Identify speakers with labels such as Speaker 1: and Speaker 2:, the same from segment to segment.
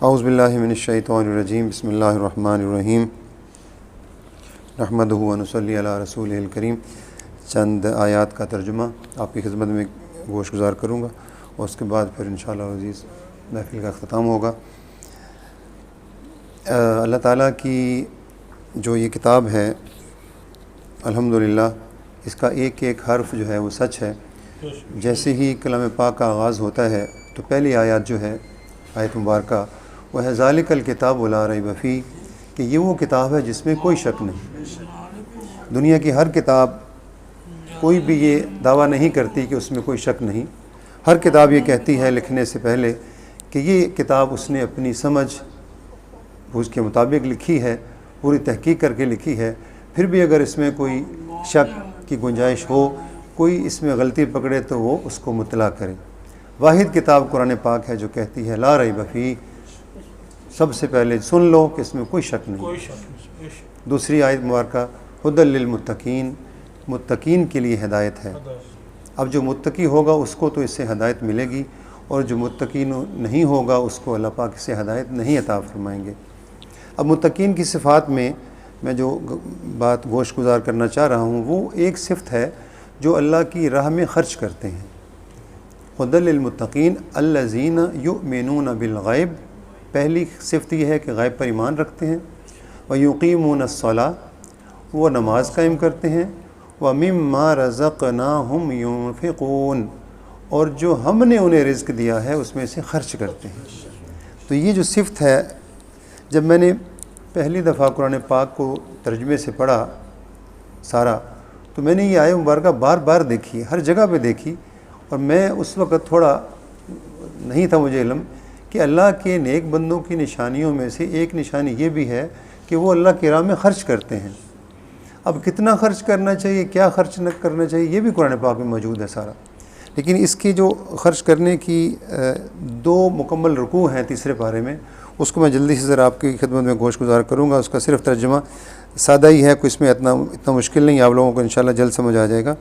Speaker 1: اعوذ باللہ من الشیطان الرجیم بسم اللہ الرحمن الرحیم نحمدہ و نصلی علی رسولہ الکریم۔ چند آیات کا ترجمہ آپ کی خدمت میں گوش گزار کروں گا اور اس کے بعد پھر انشاءاللہ عزیز محفل کا اختتام ہوگا۔ اللہ تعالیٰ کی جو یہ کتاب ہے الحمدللہ اس کا ایک ایک حرف جو ہے وہ سچ ہے۔ جیسے ہی کلام پاک کا آغاز ہوتا ہے تو پہلی آیات جو ہے آیت مبارکہ وہ ہے ذالک الکتاب لا ریب فیہ، کہ یہ وہ کتاب ہے جس میں کوئی شک نہیں۔ دنیا کی ہر کتاب کوئی بھی یہ دعویٰ نہیں کرتی کہ اس میں کوئی شک نہیں۔ ہر کتاب یہ کہتی ہے لکھنے سے پہلے کہ یہ کتاب اس نے اپنی سمجھ اس کے مطابق لکھی ہے، پوری تحقیق کر کے لکھی ہے۔ پھر بھی اگر اس میں کوئی شک کی گنجائش ہو، کوئی اس میں غلطی پکڑے تو وہ اس کو مطلع کرے۔ واحد کتاب قرآن پاک ہے جو کہتی ہے لا ریب فیہ، سب سے پہلے سن لو کہ اس میں کوئی شک نہیں۔ دوسری آیت مبارکہ ھدی للمتقین، متقین کے لیے ہدایت ہے۔ اب جو متقی ہوگا اس کو تو اس سے ہدایت ملے گی، اور جو متقی نہیں ہوگا اس کو اللہ پاک سے ہدایت نہیں عطا فرمائیں گے۔ اب متقین کی صفات میں جو بات گوش گزار کرنا چاہ رہا ہوں وہ ایک صفت ہے جو اللہ کی راہ میں خرچ کرتے ہیں۔ ھدی للمتقین الذین یؤمنون بالغیب، پہلی صفت یہ ہے کہ غیب پر ایمان رکھتے ہیں۔ وَيُقِيمُونَ الصَّلَاةَ، وہ نماز قائم کرتے ہیں۔ وَمِمَّا رَزَقْنَاهُمْ يُنْفِقُونَ، اور جو ہم نے انہیں رزق دیا ہے اس میں سے خرچ کرتے ہیں۔ تو یہ جو صفت ہے، جب میں نے پہلی دفعہ قرآن پاک کو ترجمے سے پڑھا سارا، تو میں نے یہ آیت مبارکہ بار بار دیکھی، ہر جگہ پہ دیکھی، اور میں اس وقت تھوڑا نہیں تھا مجھے علم کہ اللہ کے نیک بندوں کی نشانیوں میں سے ایک نشانی یہ بھی ہے کہ وہ اللہ کی راہ میں خرچ کرتے ہیں۔ اب کتنا خرچ کرنا چاہیے، کیا خرچ نہ کرنا چاہیے، یہ بھی قرآن پاک میں موجود ہے سارا۔ لیکن اس کی جو خرچ کرنے کی دو مکمل رکوع ہیں تیسرے پارے میں، اس کو میں جلدی سے ذرا آپ کی خدمت میں گوش گزار کروں گا۔ اس کا صرف ترجمہ سادہ ہی ہے، کوئی اس میں اتنا مشکل نہیں، آپ لوگوں کو انشاءاللہ جلد سمجھ آ جائے گا۔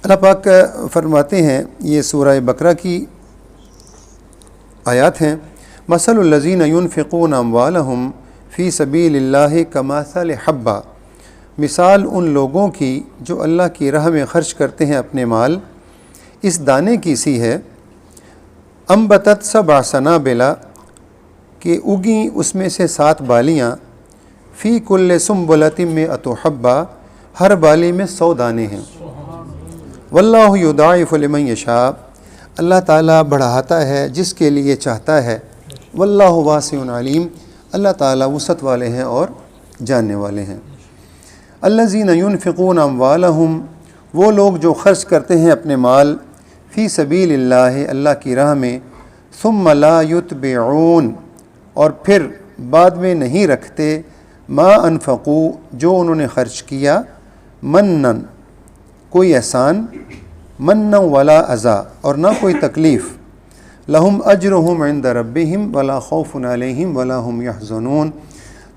Speaker 1: اللہ پاک فرماتے ہیں، یہ سورہ بقرہ کی آیات ہیں، مثل الذین ينفقون اموالهم فی سبیل اللہ کمثل حبہ، مثال ان لوگوں کی جو اللہ کی راہ میں خرچ کرتے ہیں اپنے مال، اس دانے کی سی ہے، انبتت سبع سنابل، کہ اگیں اس میں سے 7 بالیاں، فی کل سنبلۃ مئۃ حبہ، ہر بالی میں 100 دانے ہیں۔ واللہ یضاعف لمن یشاء، اللہ تعالیٰ بڑھاتا ہے جس کے لیے چاہتا ہے۔ واللہ واسع علیم، اللہ تعالیٰ وسعت والے ہیں اور جاننے والے ہیں۔ الذین ينفقون اموالهم، وہ لوگ جو خرچ کرتے ہیں اپنے مال، فی سبیل اللہ، اللہ کی راہ میں، ثم لا یتبعون، اور پھر بعد میں نہیں رکھتے، ما انفقوا، جو انہوں نے خرچ کیا، منن، کوئی احسان، منّا ولا اذى، اور نہ کوئی تکلیف، لہم اجرہم عند ربہم ولا خوف علیہم ولا ہم یحزنون،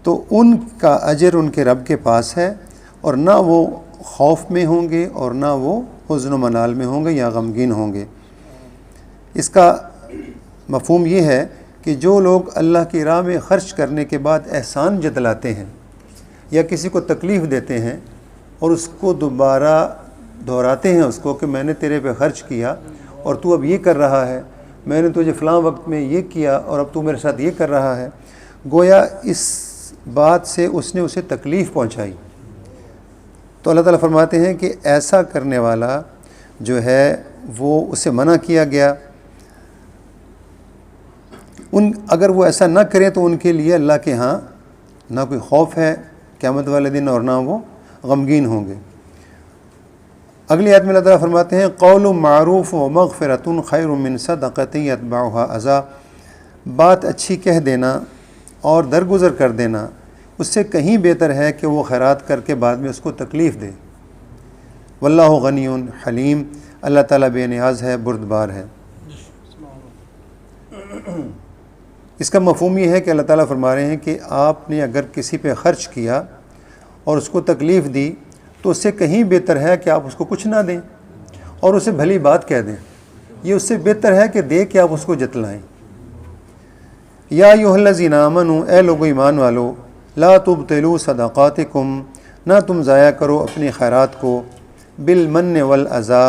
Speaker 1: تو ان کا اجر ان کے رب کے پاس ہے، اور نہ وہ خوف میں ہوں گے اور نہ وہ حزن و ملال میں ہوں گے یا غمگین ہوں گے۔ اس کا مفہوم یہ ہے کہ جو لوگ اللہ کی راہ میں خرچ کرنے کے بعد احسان جتلاتے ہیں یا کسی کو تکلیف دیتے ہیں اور اس کو دوبارہ دہراتے ہیں اس کو کہ میں نے تیرے پہ خرچ کیا اور تو اب یہ کر رہا ہے، میں نے تجھے فلاں وقت میں یہ کیا اور اب تو میرے ساتھ یہ کر رہا ہے، گویا اس بات سے اس نے اسے تکلیف پہنچائی۔ تو اللہ تعالیٰ فرماتے ہیں کہ ایسا کرنے والا جو ہے وہ اسے منع کیا گیا۔ اگر وہ ایسا نہ کریں تو ان کے لیے اللہ کے ہاں نہ کوئی خوف ہے قیامت والے دن اور نہ وہ غمگین ہوں گے۔ اگلی آیت میں اللہ تعالیٰ فرماتے ہیں قول معروف و مغفرۃ خیر من صدقۃ یتبعها اذی، بات اچھی کہہ دینا اور درگزر کر دینا اس سے کہیں بہتر ہے کہ وہ خیرات کر کے بعد میں اس کو تکلیف دے۔ واللہ غنی حلیم، اللہ تعالیٰ بے نیاز ہے، بردبار ہے۔ اس کا مفہوم یہ ہے کہ اللہ تعالیٰ فرما رہے ہیں کہ آپ نے اگر کسی پہ خرچ کیا اور اس کو تکلیف دی تو اس سے کہیں بہتر ہے کہ آپ اس کو کچھ نہ دیں اور اسے بھلی بات کہہ دیں۔ یہ اس سے بہتر ہے کہ دے کہ آپ اس کو جتلائیں۔ یا ایھا الذین آمنوا، اے لوگو ایمان والو، لا تبطلوا صدقاتکم، نہ تم ضائع کرو اپنے خیرات کو، بالمن والاذی،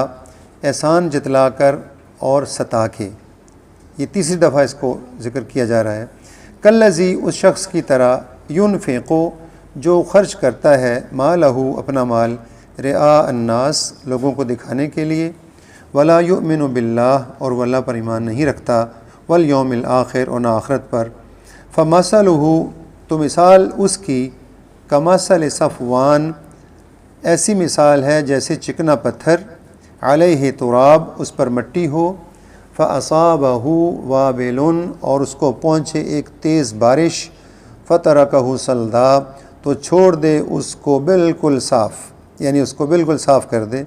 Speaker 1: احسان جتلا کر اور ستا کے۔ یہ تیسری دفعہ اس کو ذکر کیا جا رہا ہے۔ کالذی، اس شخص کی طرح، ينفق، جو خرچ کرتا ہے، مالہ، اپنا مال، رعاء الناس، لوگوں کو دکھانے کے لیے، ولا یؤمن باللہ، اور وہ اللہ پر ایمان نہیں رکھتا، والیوم الآخر، اور نہ آخرت پر، فمثلہ، تو مثال اس کی، کمثل صفوان، ایسی مثال ہے جیسے چکنا پتھر، علیہ تراب، اس پر مٹی ہو، فاصابہ وابل، اور اس کو پہنچے ایک تیز بارش، فترکہ صلدا، تو چھوڑ دے اس کو بالکل صاف، یعنی اس کو بالکل صاف کر دے۔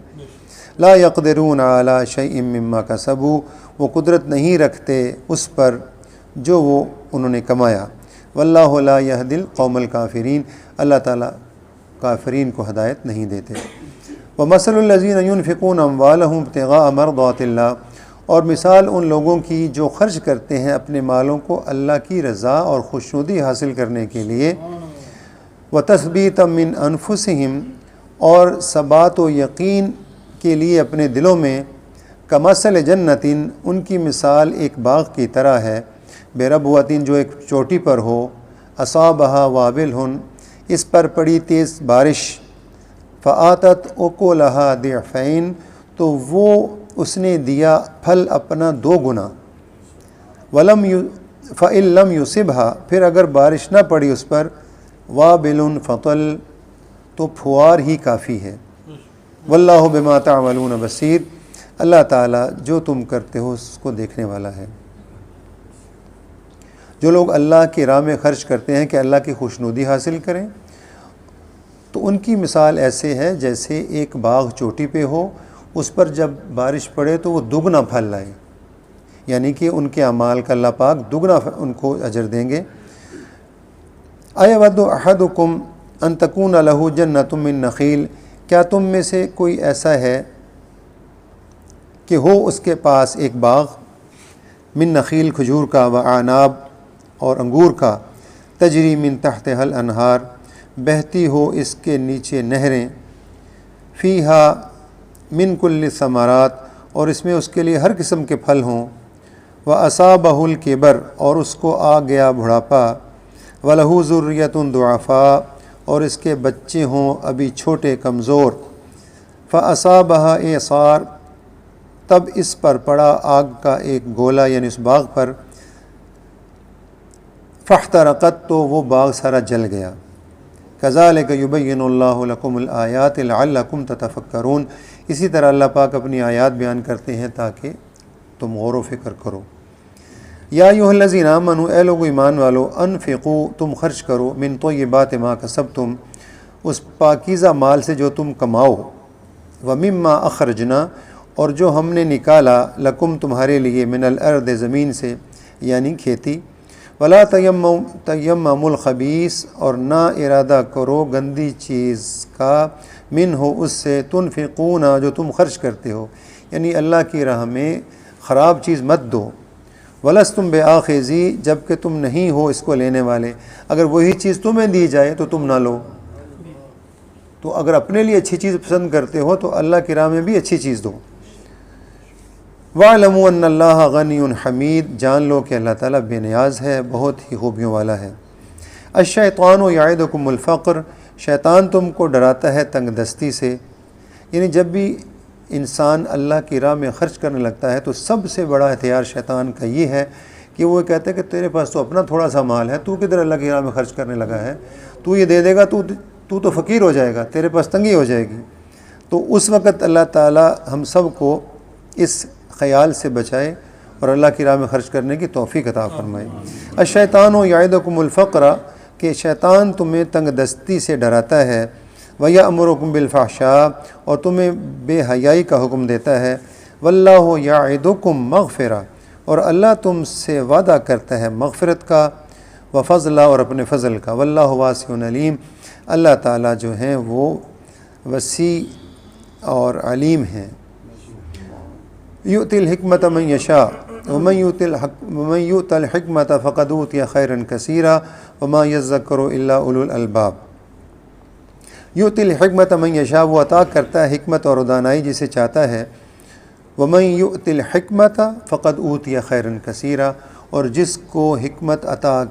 Speaker 1: لا یقدرون علی شیء مما کسبوا، وہ قدرت نہیں رکھتے اس پر جو وہ انہوں نے کمایا۔ واللہ لا یہدی القوم الکافرین، اللہ تعالیٰ کافرین کو ہدایت نہیں دیتے۔ ومثل الذین ينفقون اموالهم ابتغاء مرضات اللہ، اور مثال ان لوگوں کی جو خرچ کرتے ہیں اپنے مالوں کو اللہ کی رضا اور خوشنودی حاصل کرنے کے لیے، وتثبیتا من انفسہم، اور ثبات و یقین کے لیے اپنے دلوں میں، کمثل جنت، ان کی مثال ایک باغ کی طرح ہے، بربوۃ، جو ایک چوٹی پر ہو، اصابہا وابل، اس پر پڑی تیز بارش، فآتت اکلہا ضعفین، تو وہ اس نے دیا پھل اپنا 2 گنا، فإن لم یصبھا، پھر اگر بارش نہ پڑی اس پر، وابل فطل، تو پھوار ہی کافی ہے۔ واللہ بما تعملون بصیر، اللہ تعالیٰ جو تم کرتے ہو اس کو دیکھنے والا ہے۔ جو لوگ اللہ کی راہ میں خرچ کرتے ہیں کہ اللہ کی خوشنودی حاصل کریں، تو ان کی مثال ایسے ہے جیسے ایک باغ چوٹی پہ ہو، اس پر جب بارش پڑے تو وہ دگنا پھل لائے، یعنی کہ ان کے اعمال کا اللہ پاک دگنا ان کو اجر دیں گے۔ ایود احدکم ان تکون لہ جنۃ من نخیل، کیا تم میں سے کوئی ایسا ہے کہ ہو اس کے پاس ایک باغ، من نخیل، کھجور کا، وعناب، اور انگور کا، تجری من تحتہا الانہار، بہتی ہو اس کے نیچے نہریں، فیہا من کل الثمرات، اور اس میں اس کے لیے ہر قسم کے پھل ہوں، وَأَصَابَهُ الْكِبَرُ، اور اس کو آ گیا بڑھاپا، وَلَهُ ذُرِّيَّةٌ ضُعَفَاء، اور اس کے بچے ہوں ابھی چھوٹے کمزور، فَأَصَابَهَا إِعْصَارٌ، تب اس پر پڑا آگ کا ایک گولا، یعنی اس باغ پر، فاحترقت، تو وہ باغ سارا جل گیا۔ کذالک یبین اللہ لکم الآیات لعلکم تتفکرون، اسی طرح اللہ پاک اپنی آیات بیان کرتے ہیں تاکہ تم غور و فکر کرو۔ یا ایھا الذین آمنوا، اے لوگو ایمان والو، انفقوا، تم خرچ کرو، من طیبات ما کسبتم، اس پاکیزہ مال سے جو تم کماؤ، ومما اخرجنا، اور جو ہم نے نکالا، لکم تمہارے لیے، من الارض، زمین سے، یعنی کھیتی، ولا تیمموا الخبیث، اور نہ ارادہ کرو گندی چیز کا، منہ، اس سے، تنفقون، جو تم خرچ کرتے ہو، یعنی اللہ کی راہ میں خراب چیز مت دو، ولستم بآخذی، جب کہ تم نہیں ہو اس کو لینے والے، اگر وہی چیز تمہیں دی جائے تو تم نہ لو، تو اگر اپنے لیے اچھی چیز پسند کرتے ہو تو اللہ کی راہ میں بھی اچھی چیز دو۔ وَاعْلَمُوا أَنَّ اللَّهَ غَنِيٌّ حَمِيدٌ، جان لو کہ اللہ تعالیٰ بے نیاز ہے، بہت ہی خوبیوں والا ہے۔ الشیطان یعدکم الفقر، شیطان تم کو ڈراتا ہے تنگ دستی سے، یعنی جب بھی انسان اللہ کی راہ میں خرچ کرنے لگتا ہے تو سب سے بڑا ہتھیار شیطان کا یہ ہے کہ وہ کہتا ہے کہ تیرے پاس تو اپنا تھوڑا سا مال ہے، تو کدھر اللہ کی راہ میں خرچ کرنے لگا ہے، تو یہ دے دے گا تو فقیر ہو جائے گا، تیرے پاس تنگی ہو جائے گی۔ تو اس وقت اللہ تعالیٰ ہم سب کو اس خیال سے بچائے اور اللہ کی راہ میں خرچ کرنے کی توفیق عطا فرمائے۔ الشیطان یعدکم الفقر، کہ شیطان تمہیں تنگ دستی سے ڈراتا ہے، وَیَأْمُرُکُم بِالْفَحْشَاءِ، اور تمہیں بے حیائی کا حکم دیتا ہے، وَاللَّهُ یعدکم مغفرہ، اور اللہ تم سے وعدہ کرتا ہے مغفرت کا، وفضلہ، اور اپنے فضل کا، وَاللَّهُ وَاسِعٌ عَلِيمٌ، اللہ تعالیٰ جو ہیں وہ وسیع اور علیم ہیں۔ یؤتی الحکمت من یشاء، ومن یؤت الحکمۃ فقد اوتی خیرا کثیرا وما یذکر الا اولو الالباب۔ یؤتی الحکمۃ من یشاء، وہ عطا کرتا ہے حکمت اور دانائی جسے چاہتا ہے۔ ومن یؤت الحکمۃ فقد اوتی خیرا کثیرا، اور جس کو حکمت عطا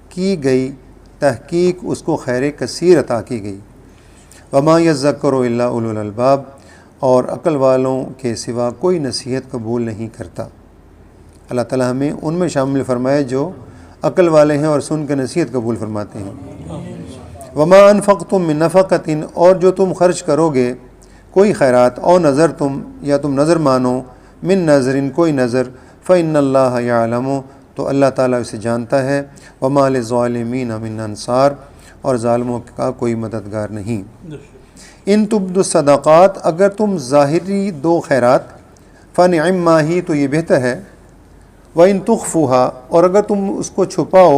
Speaker 1: کی گئی تحقیق اس کو خیر کثیر عطا کی گئی۔ وما یذکر الا اولو الالباب، اور عقل والوں کے سوا کوئی نصیحت قبول نہیں کرتا۔ اللہ تعالی ہمیں ان میں شامل فرمائے جو عقل والے ہیں اور سن کے نصیحت قبول فرماتے ہیں۔ وما انفقتم من نفقۃ، اور جو تم خرچ کرو گے کوئی خیرات، او نظر تم، یا تم نظر مانو، من نظر، کوئی نظر، فإن اللہ یعلم، تو اللہ تعالیٰ اسے جانتا ہے۔ وما للظالمین من انصار، اور ظالموں کا کوئی مددگار نہیں۔ ان تبدوا الصدقات، اگر تم ظاہری دو خیرات، فنعما ہی، تو یہ بہتر ہے۔ وَإِن تُخْفُوهَا، اور اگر تم اس کو چھپاؤ،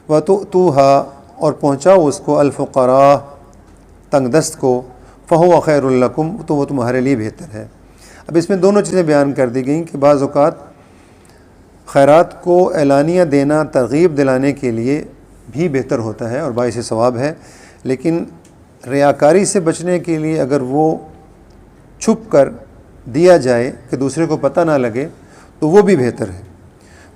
Speaker 1: وَتُؤْتُوهَا، اور پہنچاؤ اس کو، الفقراء، تنگ دست کو، فَهُوَ خَيْرٌ لَكُمْ، تو وہ تمہارے لیے بہتر ہے۔ اب اس میں دونوں چیزیں بیان کر دی گئیں کہ بعض اوقات خیرات کو اعلانیہ دینا ترغیب دلانے کے لیے بھی بہتر ہوتا ہے اور باعث ثواب ہے، لیکن ریاکاری سے بچنے کے لیے اگر وہ چھپ کر دیا جائے کہ دوسرے کو پتہ نہ لگے تو وہ بھی بہتر ہے۔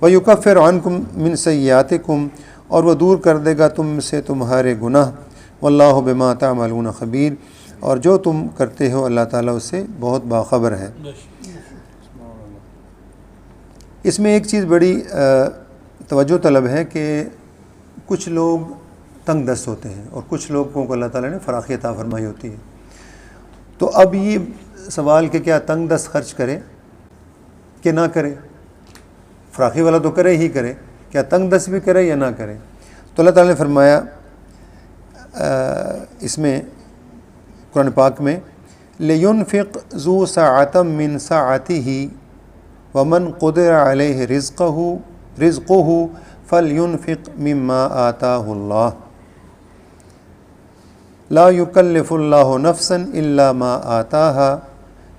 Speaker 1: وَيُكَفِّرُ عَنْكُم مِّن سَيِّئَاتِكُمْ، اور وہ دور کر دے گا تم سے تمہارے گناہ۔ وَاللَّهُ بِمَا تَعْمَلُونَ خَبِيرٌ، اور جو تم کرتے ہو اللہ تعالیٰ اس سے بہت باخبر ہے۔ اس میں ایک چیز بڑی توجہ طلب ہے کہ کچھ لوگ تنگ دست ہوتے ہیں اور کچھ لوگوں کو اللہ تعالیٰ نے فراخی عطا فرمائی ہوتی ہے۔ تو اب یہ سوال کہ کیا تنگ دست خرچ کرے کہ نہ کرے؟ فراخی والا تو کرے ہی کرے، کیا تنگ دست بھی کرے یا نہ کرے؟ تو اللہ تعالیٰ نے فرمایا اس میں قرآن پاک میں، لِيُنْفِقْ ذُو سَعَةٍ مِّن سَعَتِهِ وَمَنْ قُدِرَ عَلَيْهِ رِزْقُهُ فَلْيُنْفِقْ مِمَّا آتَاهُ اللَّهُ لَا يُكَلِّفُ اللَّهُ نَفْسًا إِلَّا مَا آتَاهَا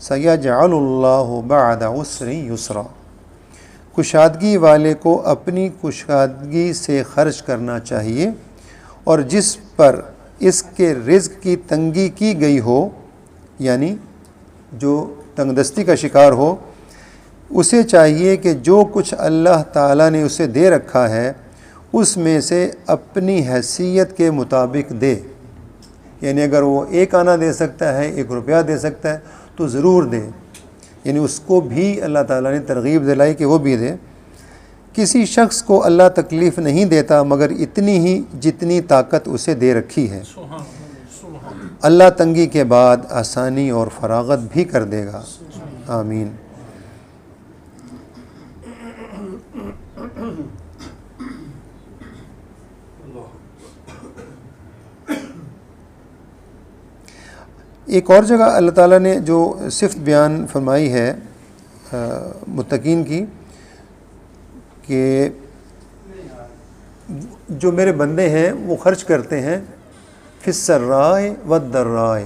Speaker 1: سَيَجْعَلُ اللَّهُ بَعْدَ عُسْرٍ يُسْرًا۔ کشادگی والے کو اپنی کشادگی سے خرچ کرنا چاہیے، اور جس پر اس کے رزق کی تنگی کی گئی ہو، یعنی جو تنگ دستی کا شکار ہو، اسے چاہیے کہ جو کچھ اللہ تعالیٰ نے اسے دے رکھا ہے اس میں سے اپنی حیثیت کے مطابق دے۔ یعنی اگر وہ 1 آنا دے سکتا ہے، 1 روپیہ دے سکتا ہے تو ضرور دے، یعنی اس کو بھی اللہ تعالیٰ نے ترغیب دلائی کہ وہ بھی دے۔ کسی شخص کو اللہ تکلیف نہیں دیتا مگر اتنی ہی جتنی طاقت اسے دے رکھی ہے۔ اللہ تنگی کے بعد آسانی اور فراغت بھی کر دے گا۔ آمین۔ ایک اور جگہ اللہ تعالیٰ نے جو صفت بیان فرمائی ہے متقین کی، کہ جو میرے بندے ہیں وہ خرچ کرتے ہیں فی السراء والضراء،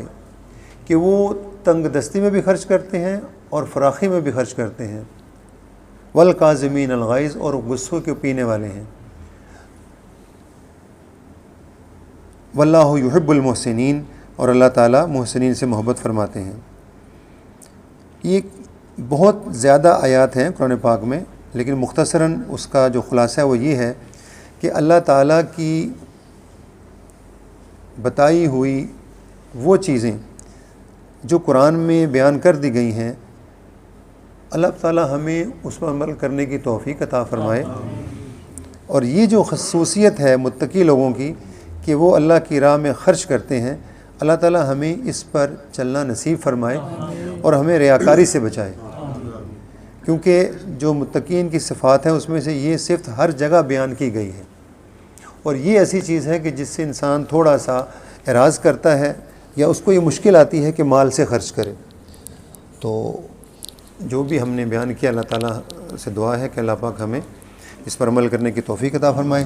Speaker 1: کہ وہ تنگ دستی میں بھی خرچ کرتے ہیں اور فراخی میں بھی خرچ کرتے ہیں، والکاظمین الغیظ، اور غصے کے پینے والے ہیں، واللہ یحب المحسنین، اور اللہ تعالیٰ محسنین سے محبت فرماتے ہیں۔ یہ بہت زیادہ آیات ہیں قرآن پاک میں، لیکن مختصراً اس کا جو خلاصہ ہے وہ یہ ہے کہ اللہ تعالیٰ کی بتائی ہوئی وہ چیزیں جو قرآن میں بیان کر دی گئی ہیں، اللہ تعالیٰ ہمیں اس پر عمل کرنے کی توفیق عطا فرمائے، اور یہ جو خصوصیت ہے متقی لوگوں کی کہ وہ اللہ کی راہ میں خرچ کرتے ہیں، اللہ تعالیٰ ہمیں اس پر چلنا نصیب فرمائے اور ہمیں ریاکاری سے بچائے، کیونکہ جو متقین کی صفات ہیں اس میں سے یہ صفت ہر جگہ بیان کی گئی ہے، اور یہ ایسی چیز ہے کہ جس سے انسان تھوڑا سا اعراض کرتا ہے یا اس کو یہ مشکل آتی ہے کہ مال سے خرچ کرے۔ تو جو بھی ہم نے بیان کیا، اللہ تعالیٰ سے دعا ہے کہ اللہ پاک ہمیں اس پر عمل کرنے کی توفیق عطا فرمائے۔